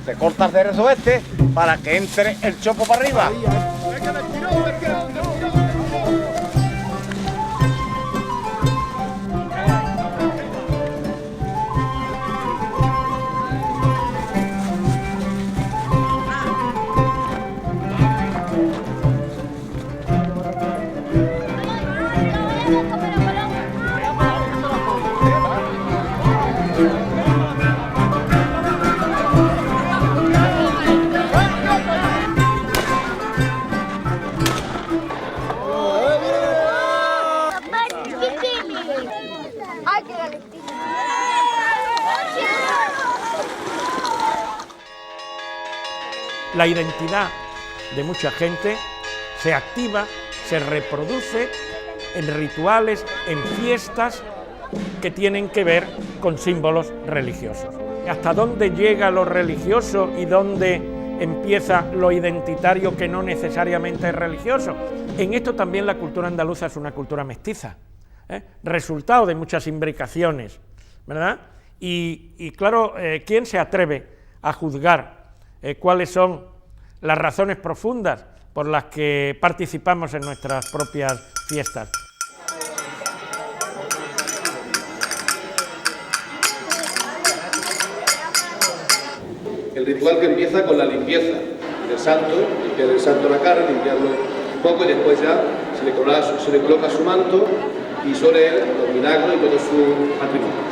Se corta el cerezo este para que entre el chopo para arriba. La identidad de mucha gente se activa, se reproduce en rituales, en fiestas que tienen que ver con símbolos religiosos. ¿Hasta dónde llega lo religioso y dónde empieza lo identitario que no necesariamente es religioso? En esto también la cultura andaluza es una cultura mestiza, resultado de muchas imbricaciones, ¿verdad? Y claro, ¿quién se atreve a juzgar cuáles son las razones profundas por las que participamos en nuestras propias fiestas? El ritual que empieza con la limpieza del santo, limpiar el santo la cara, limpiarlo un poco y después ya se le coloca su manto y sobre él los milagros y todos sus atributos.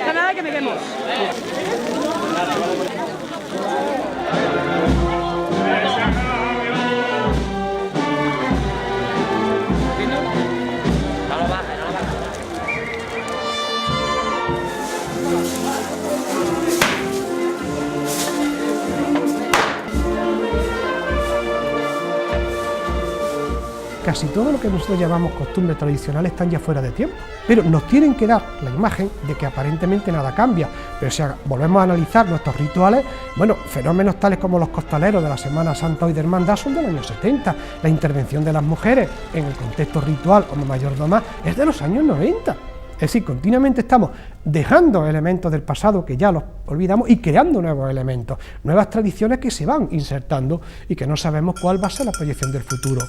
Nada que me quemo. Casi todo lo que nosotros llamamos costumbres tradicionales están ya fuera de tiempo, pero nos tienen que dar la imagen de que aparentemente nada cambia. Pero si volvemos a analizar nuestros rituales, bueno, fenómenos tales como los costaleros de la Semana Santa hoy de Hermandad son del año 70, la intervención de las mujeres en el contexto ritual como mayordomás es de los años 90. Es decir, continuamente estamos dejando elementos del pasado que ya los olvidamos y creando nuevos elementos, nuevas tradiciones que se van insertando y que no sabemos cuál va a ser la proyección del futuro.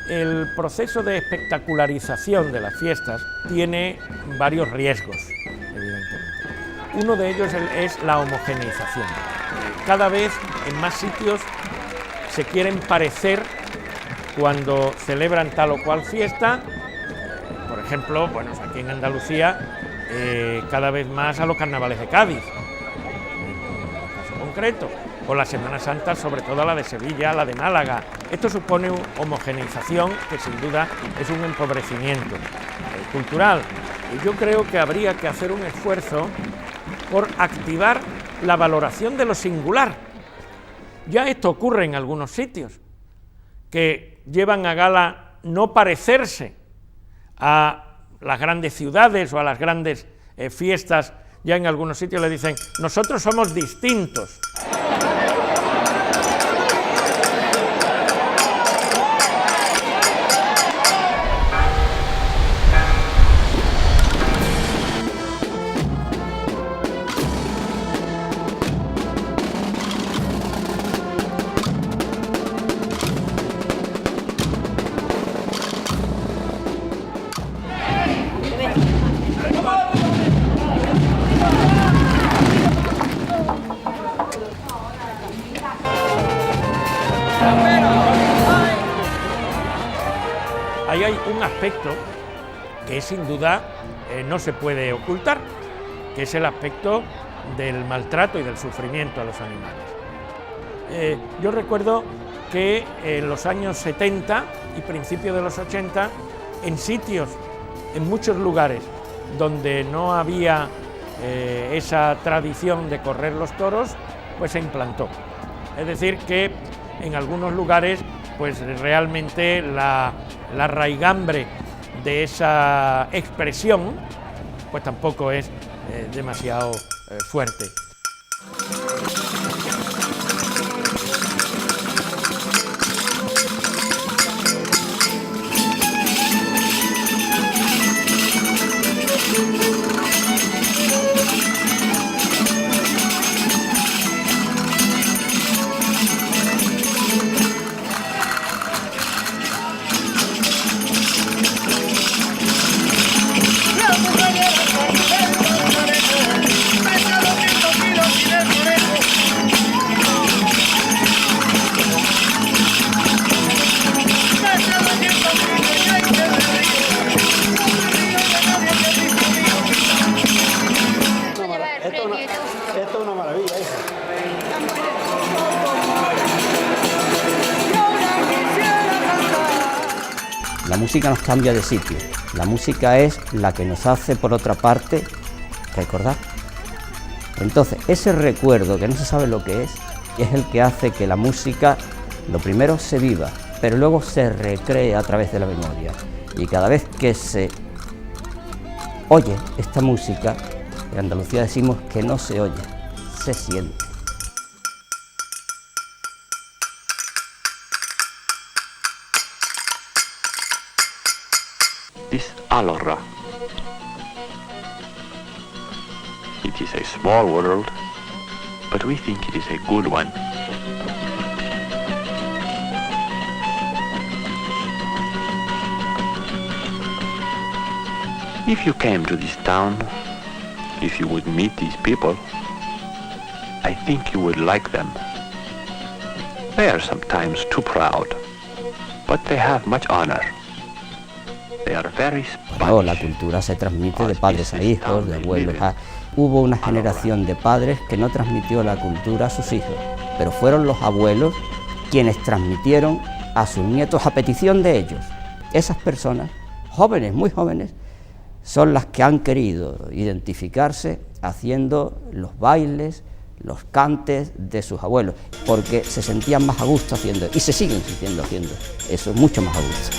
El proceso de espectacularización de las fiestas tiene varios riesgos, evidentemente. Uno de ellos es la homogeneización. Cada vez en más sitios se quieren parecer cuando celebran tal o cual fiesta, por ejemplo, bueno, aquí en Andalucía, cada vez más a los carnavales de Cádiz, en un caso concreto, o la Semana Santa, sobre todo la de Sevilla, la de Málaga. Esto supone una homogeneización que sin duda es un empobrecimiento cultural. Y yo creo que habría que hacer un esfuerzo por activar la valoración de lo singular. Ya esto ocurre en algunos sitios, que llevan a gala no parecerse a las grandes ciudades o a las grandes fiestas. Ya en algunos sitios le dicen, nosotros somos distintos. Ahí hay un aspecto que sin duda no se puede ocultar, que es el aspecto del maltrato y del sufrimiento a los animales. Yo recuerdo que en los años 70 y principios de los 80, en sitios, en muchos lugares donde no había esa tradición de correr los toros, pues se implantó. Es decir, que en algunos lugares pues realmente la raigambre de esa expresión pues tampoco es demasiado fuerte. Esto es una maravilla, hija. La música nos cambia de sitio. La música es la que nos hace, por otra parte, recordar. Entonces, ese recuerdo que no se sabe lo que es el que hace que la música, lo primero, se viva, pero luego se recree a través de la memoria. Y cada vez que se oye esta música, en Andalucía decimos que no se oye, se siente. This Alora. It is a small world, but we think it is a good one. If you came to this town, if you would meet these people, I think you would like them. They are sometimes too proud, but they have much honor. They are very Bueno, la cultura se transmite de padres a hijos, de abuelos a... Hubo una generación de padres que no transmitió la cultura a sus hijos, pero fueron los abuelos quienes transmitieron a sus nietos a petición de ellos. Esas personas, jóvenes, muy jóvenes, son las que han querido identificarse haciendo los bailes, los cantes de sus abuelos, porque se sentían más a gusto haciendo, y se siguen sintiendo haciendo eso, mucho más a gusto.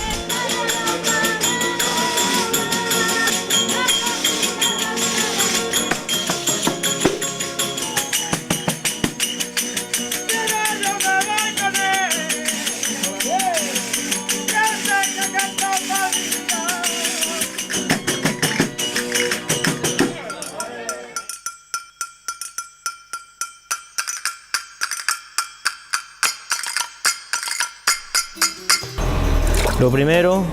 Lo primero,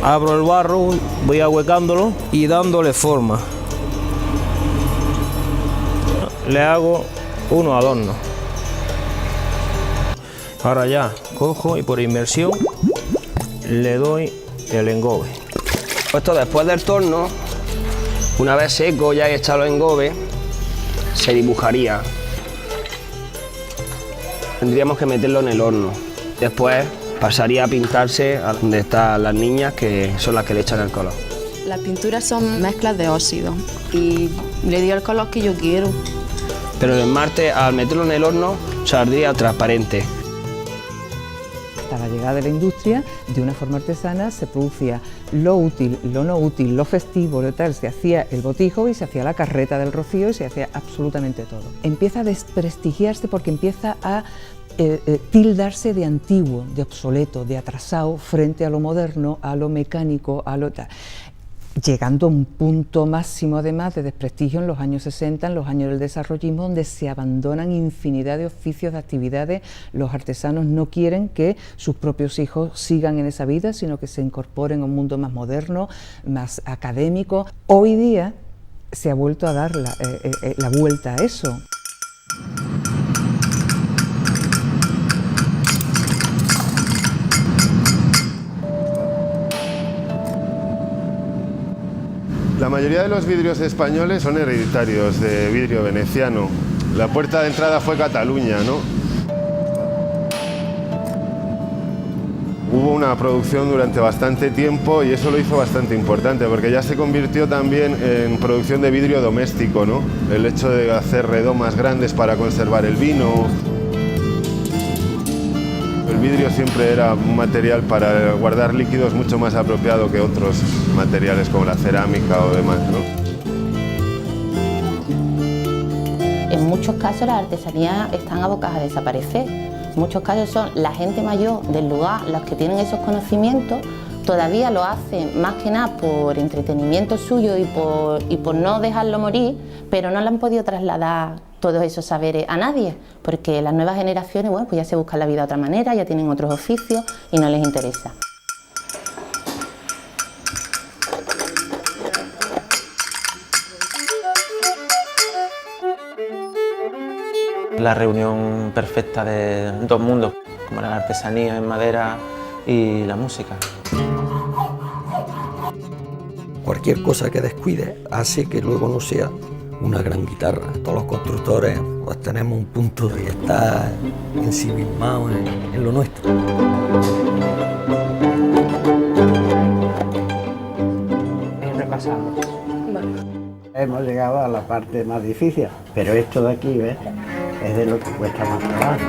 abro el barro, voy ahuecándolo y dándole forma. Le hago unos adornos. Ahora ya cojo y por inmersión le doy el engobe. Esto después del torno, una vez seco ya echado el engobe, se dibujaría. Tendríamos que meterlo en el horno. Después pasaría a pintarse a donde están las niñas, que son las que le echan el color. Las pinturas son mezclas de óxido y le dio el color que yo quiero. Pero el esmalte, al meterlo en el horno, saldría transparente. Hasta la llegada de la industria, de una forma artesana, se producía lo útil, lo no útil, lo festivo, lo tal, se hacía el botijo y se hacía la carreta del rocío y se hacía absolutamente todo. Empieza a desprestigiarse porque empieza a tildarse de antiguo, de obsoleto, de atrasado frente a lo moderno, a lo mecánico, a lo tal. Llegando a un punto máximo además de desprestigio en los años 60, en los años del desarrollismo, donde se abandonan infinidad de oficios, de actividades. Los artesanos no quieren que sus propios hijos sigan en esa vida, sino que se incorporen a un mundo más moderno, más académico. Hoy día se ha vuelto a dar la vuelta a eso. La mayoría de los vidrios españoles son hereditarios de vidrio veneciano. La puerta de entrada fue Cataluña, ¿no? hubo una producción durante bastante tiempo y eso lo hizo bastante importante porque ya se convirtió también en producción de vidrio doméstico, ¿no? El hecho de hacer redomas grandes para conservar el vino. El vidrio siempre era un material para guardar líquidos mucho más apropiado que otros materiales como la cerámica o demás, ¿no? En muchos casos las artesanías están abocadas a desaparecer. En muchos casos son la gente mayor del lugar los que tienen esos conocimientos, todavía lo hacen más que nada por entretenimiento suyo y por no dejarlo morir, pero no le han podido trasladar todos esos saberes a nadie, porque las nuevas generaciones, bueno, pues ya se buscan la vida de otra manera, ya tienen otros oficios y no les interesa. La reunión perfecta de dos mundos, como la artesanía en madera y la música. Cualquier cosa que descuide hace que luego no sea una gran guitarra. Todos los constructores pues tenemos un punto de estar ensimismados en lo nuestro. Repasamos. Hemos llegado a la parte más difícil, pero esto de aquí, ¿ves? Es de lo que cuesta más trabajo.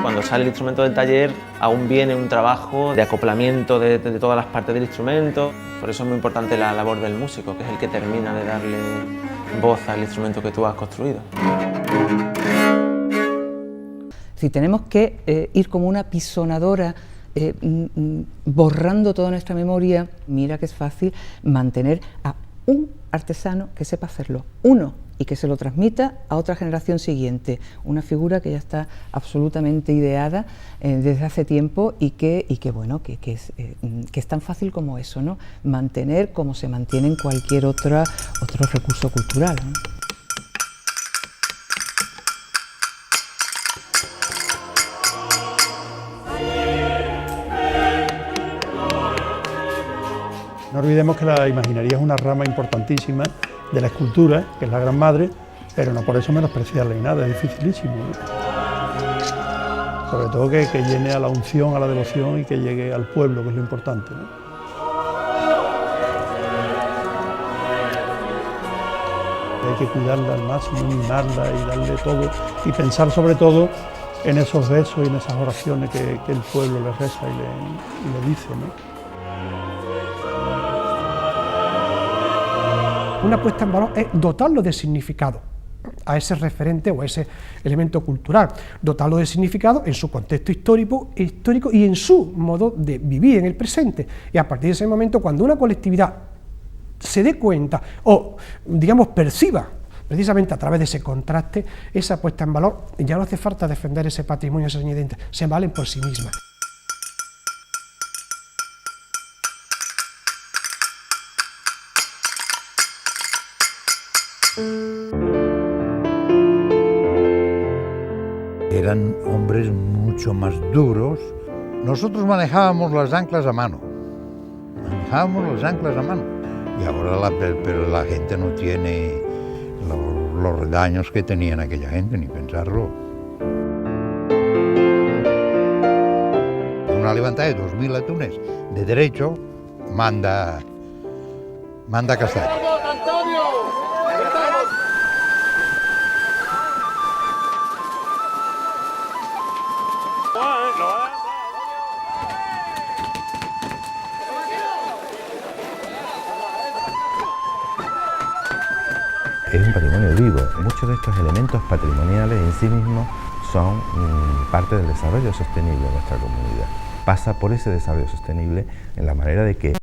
Cuando sale el instrumento del taller, aún viene un trabajo de acoplamiento de todas las partes del instrumento. Por eso es muy importante la labor del músico, que es el que termina de darle voz al instrumento que tú has construido. Si tenemos que ir como una pisonadora, borrando toda nuestra memoria, mira que es fácil mantener a un artesano que sepa hacerlo, uno, y que se lo transmita a otra generación siguiente, una figura que ya está absolutamente ideada desde hace tiempo y que es tan fácil como eso, ¿no? Mantener como se mantiene en cualquier otro recurso cultural, ¿no? No olvidemos que la imaginería es una rama importantísima de la escultura, que es la gran madre, pero no por eso menospreciarla ni nada, es dificilísimo, ¿no? Sobre todo que llene a la unción, a la devoción y que llegue al pueblo, que es lo importante, ¿no? Hay que cuidarla al máximo, mimarla y darle todo, y pensar sobre todo en esos besos y en esas oraciones que el pueblo le reza y le dice, ¿no? Una puesta en valor es dotarlo de significado a ese referente o a ese elemento cultural, dotarlo de significado en su contexto histórico y en su modo de vivir en el presente. Y a partir de ese momento, cuando una colectividad se dé cuenta o, digamos, perciba precisamente a través de ese contraste, esa puesta en valor, ya no hace falta defender ese patrimonio, esa seña de identidad, se valen por sí mismas. Eran hombres mucho más duros. Nosotros manejábamos las anclas a mano. Y ahora pero la gente no tiene los redaños que tenían aquella gente, ni pensarlo. Una levantada de 2000 atunes de derecho manda Castaño. Es un patrimonio vivo. Muchos de estos elementos patrimoniales en sí mismos son parte del desarrollo sostenible de nuestra comunidad. Pasa por ese desarrollo sostenible en la manera de que